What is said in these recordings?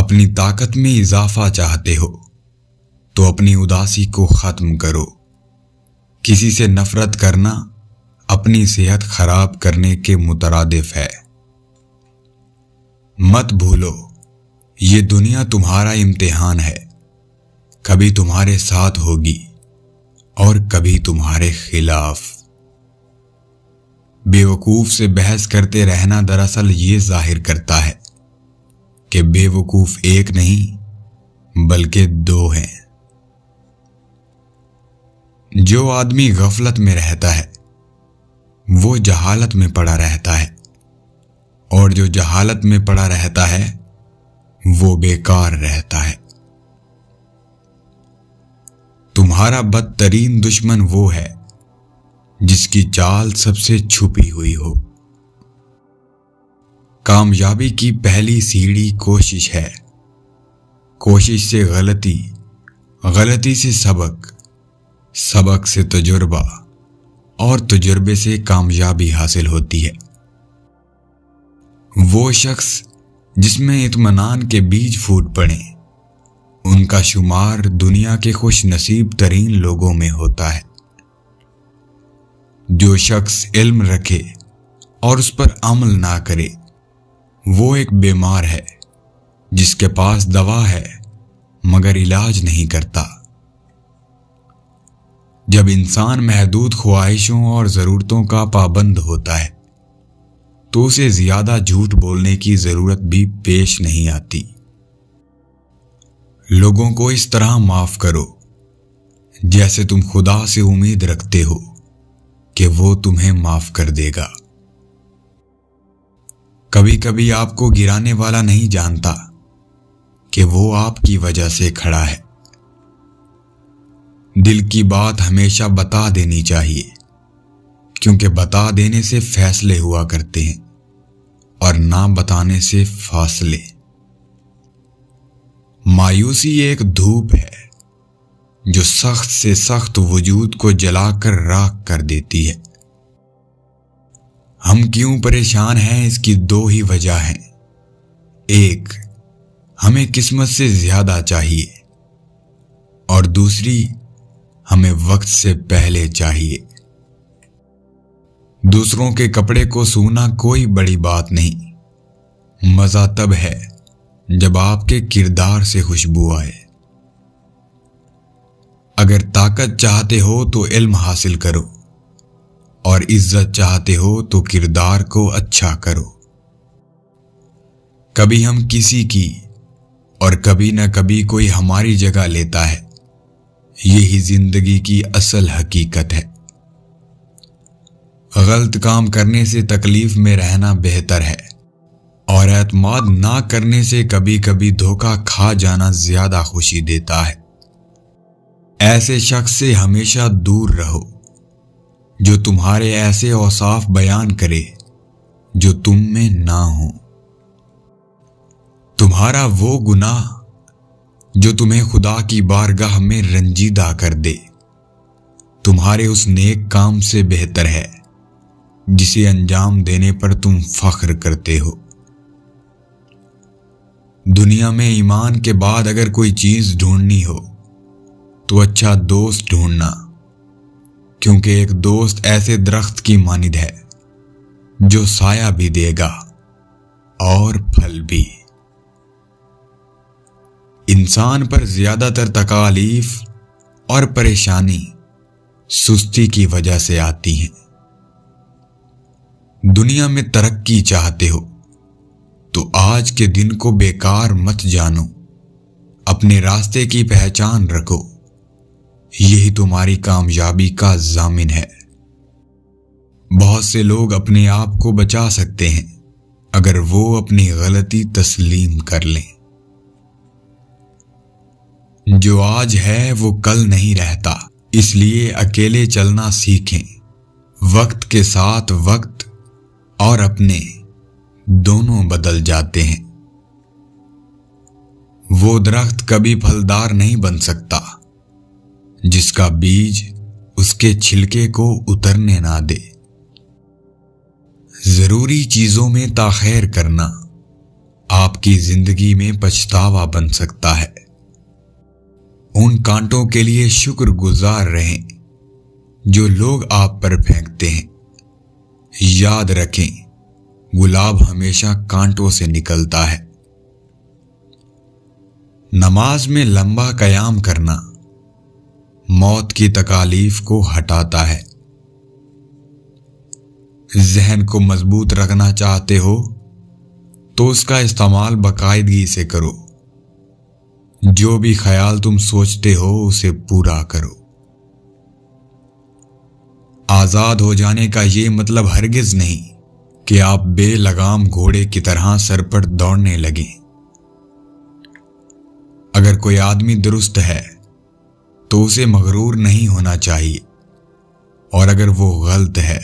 اپنی طاقت میں اضافہ چاہتے ہو تو اپنی اداسی کو ختم کرو۔ کسی سے نفرت کرنا اپنی صحت خراب کرنے کے مترادف ہے۔ مت بھولو، یہ دنیا تمہارا امتحان ہے، کبھی تمہارے ساتھ ہوگی اور کبھی تمہارے خلاف۔ بیوقوف سے بحث کرتے رہنا دراصل یہ ظاہر کرتا ہے کہ بیوقوف ایک نہیں بلکہ دو ہیں۔ جو آدمی غفلت میں رہتا ہے وہ جہالت میں پڑا رہتا ہے، اور جو جہالت میں پڑا رہتا ہے وہ بیکار رہتا ہے۔ تمہارا بدترین دشمن وہ ہے جس کی چال سب سے چھپی ہوئی ہو۔ کامیابی کی پہلی سیڑھی کوشش ہے، کوشش سے غلطی، غلطی سے سبق، سبق سے تجربہ، اور تجربے سے کامیابی حاصل ہوتی ہے۔ وہ شخص جس میں اطمینان کے بیج پھوٹ پڑیں، ان کا شمار دنیا کے خوش نصیب ترین لوگوں میں ہوتا ہے۔ جو شخص علم رکھے اور اس پر عمل نہ کرے وہ ایک بیمار ہے جس کے پاس دوا ہے مگر علاج نہیں کرتا۔ جب انسان محدود خواہشوں اور ضرورتوں کا پابند ہوتا ہے تو اسے زیادہ جھوٹ بولنے کی ضرورت بھی پیش نہیں آتی۔ لوگوں کو اس طرح معاف کرو جیسے تم خدا سے امید رکھتے ہو کہ وہ تمہیں معاف کر دے گا۔ کبھی کبھی آپ کو گرانے والا نہیں جانتا کہ وہ آپ کی وجہ سے کھڑا ہے۔ دل کی بات ہمیشہ بتا دینی چاہیے، کیونکہ بتا دینے سے فیصلے ہوا کرتے ہیں اور نہ بتانے سے فاصلے۔ مایوسی ایک دھوپ ہے جو سخت سے سخت وجود کو جلا کر راکھ کر دیتی ہے۔ ہم کیوں پریشان ہیں اس کی دو ہی وجہ ہیں۔ ایک، ہمیں قسمت سے زیادہ چاہیے، اور دوسری، ہمیں وقت سے پہلے چاہیے۔ دوسروں کے کپڑے کو سونا کوئی بڑی بات نہیں، مزہ تب ہے جب آپ کے کردار سے خوشبو آئے۔ اگر طاقت چاہتے ہو تو علم حاصل کرو، اور عزت چاہتے ہو تو کردار کو اچھا کرو۔ کبھی ہم کسی کی اور کبھی نہ کبھی کوئی ہماری جگہ لیتا ہے، یہی زندگی کی اصل حقیقت ہے۔ غلط کام کرنے سے تکلیف میں رہنا بہتر ہے، اور اعتماد نہ کرنے سے کبھی کبھی دھوکہ کھا جانا زیادہ خوشی دیتا ہے۔ ایسے شخص سے ہمیشہ دور رہو جو تمہارے ایسے اوصاف بیان کرے جو تم میں نہ ہوں۔ تمہارا وہ گناہ جو تمہیں خدا کی بارگاہ میں رنجیدہ کر دے تمہارے اس نیک کام سے بہتر ہے جسے انجام دینے پر تم فخر کرتے ہو۔ دنیا میں ایمان کے بعد اگر کوئی چیز ڈھونڈنی ہو تو اچھا دوست ڈھونڈنا، کیونکہ ایک دوست ایسے درخت کی مانند ہے جو سایہ بھی دے گا اور پھل بھی۔ انسان پر زیادہ تر تکالیف اور پریشانی سستی کی وجہ سے آتی ہیں۔ دنیا میں ترقی چاہتے ہو تو آج کے دن کو بیکار مت جانو، اپنے راستے کی پہچان رکھو، یہی تمہاری کامیابی کا ضامن ہے۔ بہت سے لوگ اپنے آپ کو بچا سکتے ہیں اگر وہ اپنی غلطی تسلیم کر لیں۔ جو آج ہے وہ کل نہیں رہتا، اس لیے اکیلے چلنا سیکھیں۔ وقت کے ساتھ وقت اور اپنے دونوں بدل جاتے ہیں۔ وہ درخت کبھی پھلدار نہیں بن سکتا جس کا بیج اس کے چھلکے کو اترنے نہ دے۔ ضروری چیزوں میں تاخیر کرنا آپ کی زندگی میں پچھتاوا بن سکتا ہے۔ ان کانٹوں کے لیے شکر گزار رہیں جو لوگ آپ پر پھینکتے ہیں۔ یاد رکھیں، گلاب ہمیشہ کانٹوں سے نکلتا ہے۔ نماز میں لمبا قیام کرنا موت کی تکالیف کو ہٹاتا ہے۔ ذہن کو مضبوط رکھنا چاہتے ہو تو اس کا استعمال باقاعدگی سے کرو۔ جو بھی خیال تم سوچتے ہو اسے پورا کرو۔ آزاد ہو جانے کا یہ مطلب ہرگز نہیں کہ آپ بے لگام گھوڑے کی طرح سر پر دوڑنے لگیں۔ اگر کوئی آدمی درست ہے تو اسے مغرور نہیں ہونا چاہیے، اور اگر وہ غلط ہے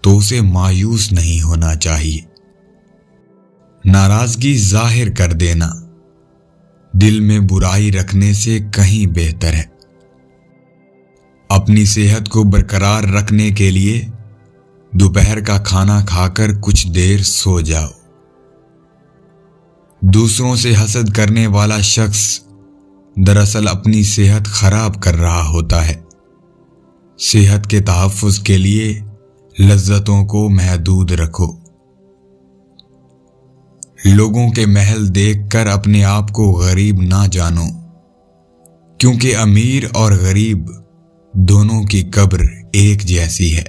تو اسے مایوس نہیں ہونا چاہیے۔ ناراضگی ظاہر کر دینا دل میں برائی رکھنے سے کہیں بہتر ہے۔ اپنی صحت کو برقرار رکھنے کے لیے دوپہر کا کھانا کھا کر کچھ دیر سو جاؤ۔ دوسروں سے حسد کرنے والا شخص دراصل اپنی صحت خراب کر رہا ہوتا ہے۔ صحت کے تحفظ کے لیے لذتوں کو محدود رکھو۔ لوگوں کے محل دیکھ کر اپنے آپ کو غریب نہ جانو، کیونکہ امیر اور غریب دونوں کی قبر ایک جیسی ہے۔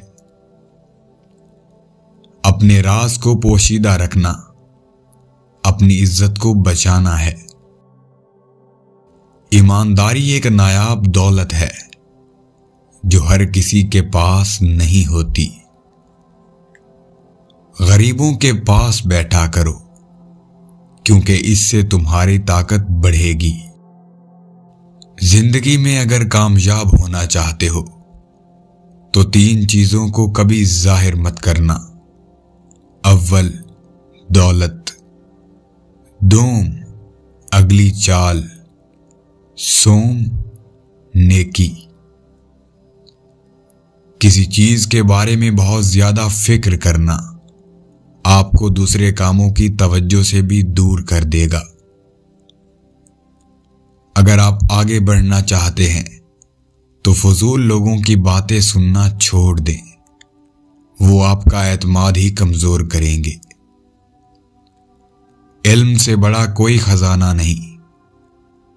اپنے راز کو پوشیدہ رکھنا اپنی عزت کو بچانا ہے۔ ایمانداری ایک نایاب دولت ہے جو ہر کسی کے پاس نہیں ہوتی۔ غریبوں کے پاس بیٹھا کرو، کیونکہ اس سے تمہاری طاقت بڑھے گی۔ زندگی میں اگر کامیاب ہونا چاہتے ہو تو 3 چیزوں کو کبھی ظاہر مت کرنا۔ اول، دولت، دوم، اگلی چال، سوم، نیکی۔ کسی چیز کے بارے میں بہت زیادہ فکر کرنا آپ کو دوسرے کاموں کی توجہ سے بھی دور کر دے گا۔ اگر آپ آگے بڑھنا چاہتے ہیں تو فضول لوگوں کی باتیں سننا چھوڑ دیں، وہ آپ کا اعتماد ہی کمزور کریں گے۔ علم سے بڑا کوئی خزانہ نہیں،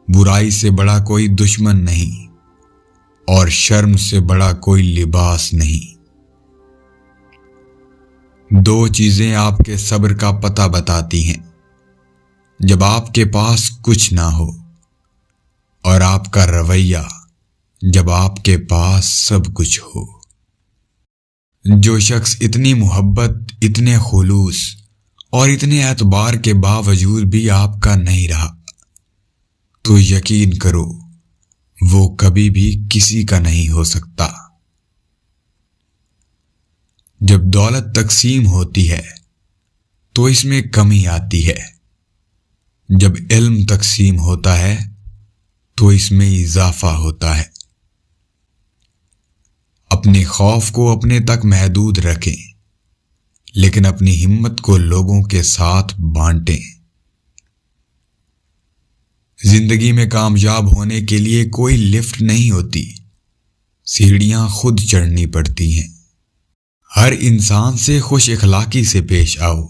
برائی سے بڑا کوئی دشمن نہیں، اور شرم سے بڑا کوئی لباس نہیں۔ 2 چیزیں آپ کے صبر کا پتہ بتاتی ہیں، جب آپ کے پاس کچھ نہ ہو، اور آپ کا رویہ جب آپ کے پاس سب کچھ ہو۔ جو شخص اتنی محبت، اتنے خلوص اور اتنے اعتبار کے باوجود بھی آپ کا نہیں رہا، تو یقین کرو وہ کبھی بھی کسی کا نہیں ہو سکتا۔ جب دولت تقسیم ہوتی ہے تو اس میں کمی آتی ہے، جب علم تقسیم ہوتا ہے تو اس میں اضافہ ہوتا ہے۔ اپنے خوف کو اپنے تک محدود رکھیں، لیکن اپنی ہمت کو لوگوں کے ساتھ بانٹیں۔ زندگی میں کامیاب ہونے کے لیے کوئی لفٹ نہیں ہوتی، سیڑھیاں خود چڑھنی پڑتی ہیں۔ ہر انسان سے خوش اخلاقی سے پیش آؤ،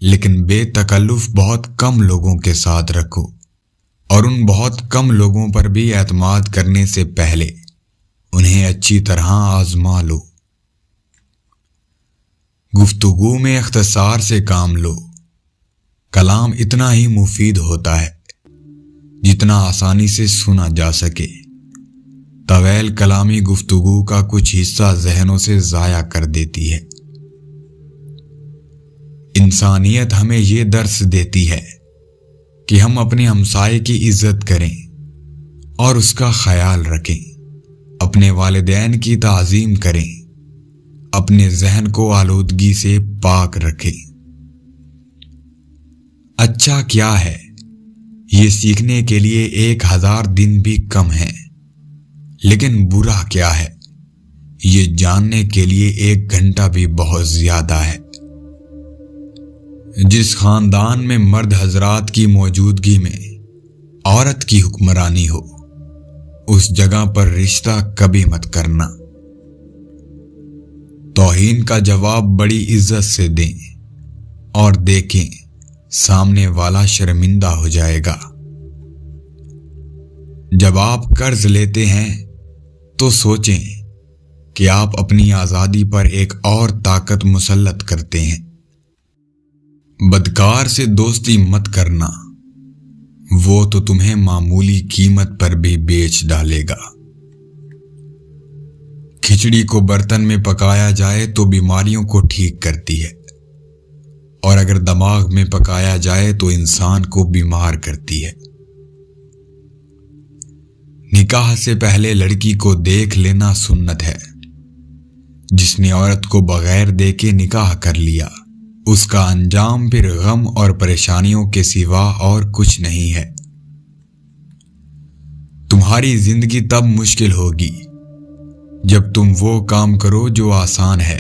لیکن بے تکلف بہت کم لوگوں کے ساتھ رکھو، اور ان بہت کم لوگوں پر بھی اعتماد کرنے سے پہلے انہیں اچھی طرح آزما لو۔ گفتگو میں اختصار سے کام لو۔ کلام اتنا ہی مفید ہوتا ہے جتنا آسانی سے سنا جا سکے۔ طویل کلامی گفتگو کا کچھ حصہ ذہنوں سے ضائع کر دیتی ہے۔ انسانیت ہمیں یہ درس دیتی ہے کہ ہم اپنے ہمسائے کی عزت کریں اور اس کا خیال رکھیں، اپنے والدین کی تعظیم کریں، اپنے ذہن کو آلودگی سے پاک رکھیں۔ اچھا کیا ہے یہ سیکھنے کے لیے 1000 دن بھی کم ہیں، لیکن برا کیا ہے یہ جاننے کے لیے 1 گھنٹہ بھی بہت زیادہ ہے۔ جس خاندان میں مرد حضرات کی موجودگی میں عورت کی حکمرانی ہو، اس جگہ پر رشتہ کبھی مت کرنا۔ توہین کا جواب بڑی عزت سے دیں اور دیکھیں سامنے والا شرمندہ ہو جائے گا۔ جب آپ قرض لیتے ہیں تو سوچیں کہ آپ اپنی آزادی پر ایک اور طاقت مسلط کرتے ہیں۔ بدکار سے دوستی مت کرنا، وہ تو تمہیں معمولی قیمت پر بھی بیچ ڈالے گا۔ کھچڑی کو برتن میں پکایا جائے تو بیماریوں کو ٹھیک کرتی ہے، اور اگر دماغ میں پکایا جائے تو انسان کو بیمار کرتی ہے۔ نکاح سے پہلے لڑکی کو دیکھ لینا سنت ہے۔ جس نے عورت کو بغیر دیکھے نکاح کر لیا، اس کا انجام پھر غم اور پریشانیوں کے سوا اور کچھ نہیں ہے۔ تمہاری زندگی تب مشکل ہوگی جب تم وہ کام کرو جو آسان ہے،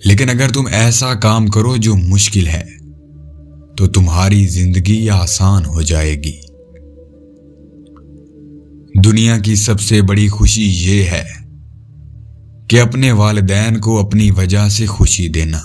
لیکن اگر تم ایسا کام کرو جو مشکل ہے تو تمہاری زندگی آسان ہو جائے گی۔ دنیا کی سب سے بڑی خوشی یہ ہے کہ اپنے والدین کو اپنی وجہ سے خوشی دینا۔